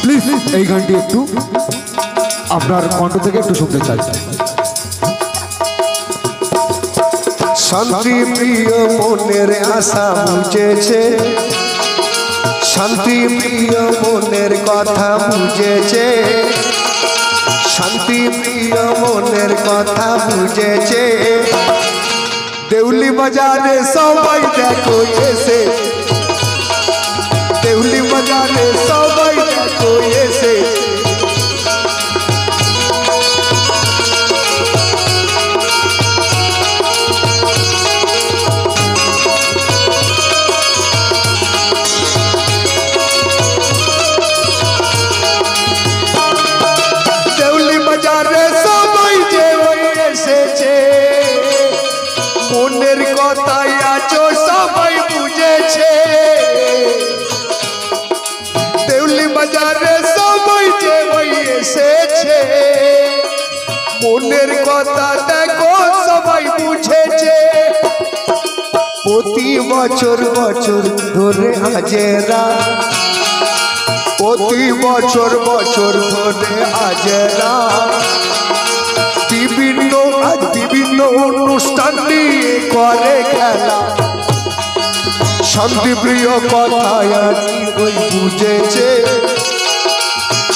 Please এই গানটি একটু আপনার কণ্ঠ থেকে একটু শুনতে চাই। শান্তি প্রিয় মনের আশা বুঝেছে, শান্তি প্রিয় মনের কথা বুঝেছে, শান্তি প্রিয় মনের কথা বুঝেছে। দেউলি বাজারে সবাই দেখো এসে, দেউলি বাজারে সবাই দেখো এসে। দেউলি বাজারে সবাই যে এসেছে, মনের কথাই আছো সবাই বুঝেছে। দেউলি বাজারে সবাই যে এসেছে, মনের কথা দেখো সবাই বুঝেছে। প্রতি বছর বছর ধরে হাজেরা, প্রতি বছর বছর ধরে হাজেরা বিভিন্ন অনুষ্ঠান নিয়ে করে খেলা। শান্তি প্রিয় কথায় ওই বুঝেছে,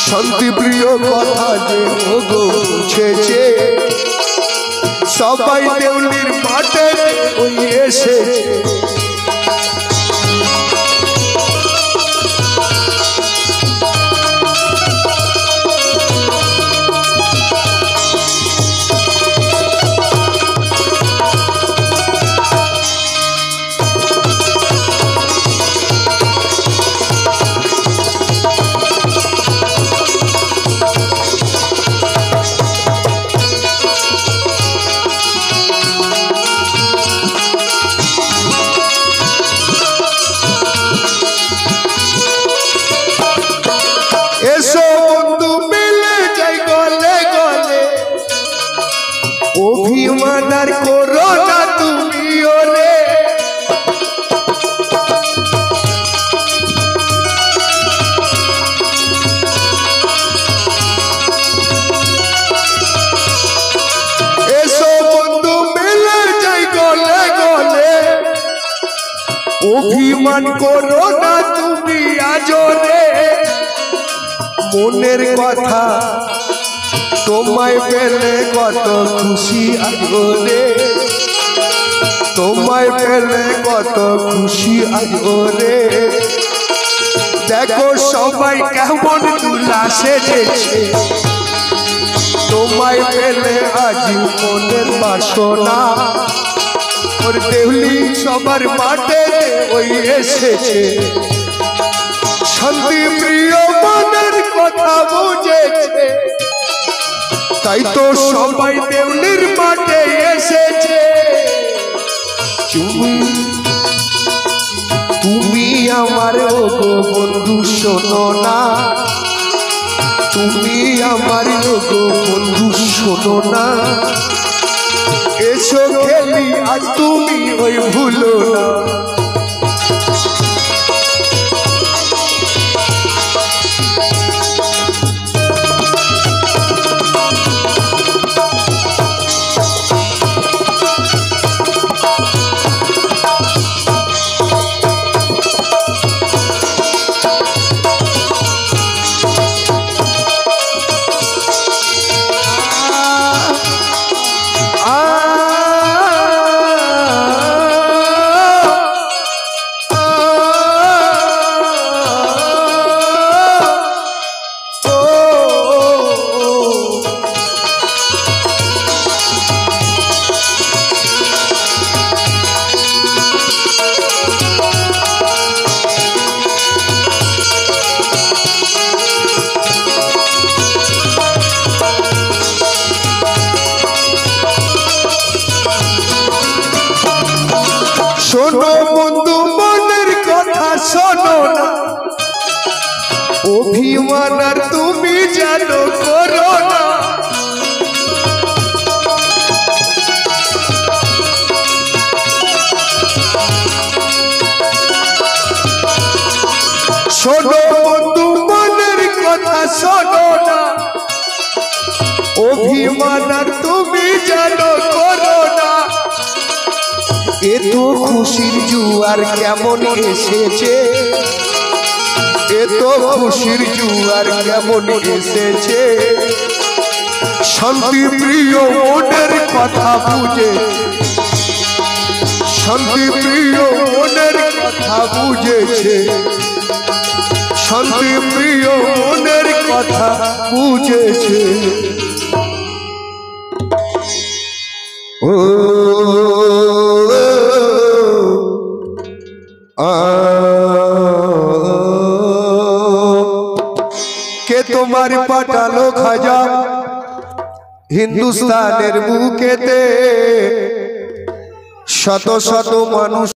শান্তি প্রিয় কথা যে বুঝেছে। সবাই দেউলির মাঠে ওই এসেছে। এসো বন্ধু মিলে যাই গলে গলে, অভিমান আর করো না তুমি ওরে। এসো বন্ধু মিলে যাই গলে গলে, অভিমান করো না তুমি আজরে। মনের কথা তোমায় পেলে কত খুশি আজরে, তোমায় পেলে কত খুশি আজরে। দেখো সবাই কেমন দুলা সেজেছে, তোমায় পেলে আজ মনের বাসনা। ওর দেউলি সবার মাঠে ওই এসেছে। শান্তি প্রিয় মনের কথা বুঝেছে, তাই তো সবাই দেউলির মাঠে এসেছে। তুমি আমার ওগো বন্ধু শোনো না, তুমি আমার ওগো বন্ধু শোনো না। এসো খেলি আজ তুমি ওই ভুলো না। শোনো বন্ধু মনের কথা শোনো না, অভিমান আর তুমি জানো করো না। শোনো বন্ধু মনের কথা শোনো না, অভিমান আর তুমি জানো করো না। এ তো খুশির জুয়ার কেমন এসেছে, এ তো খুশির জুয়ার কেমন এসেছে। শান্তি প্রিয় মনের কথা বুঝে, শান্তি প্রিয় মনের কথা বুঝেছে, শান্তি প্রিয় মনের কথা বুঝেছে। ও কে তোমার পাঠালো খাজা হিন্দুস্তানের বুকেতে, শত শত মানুষ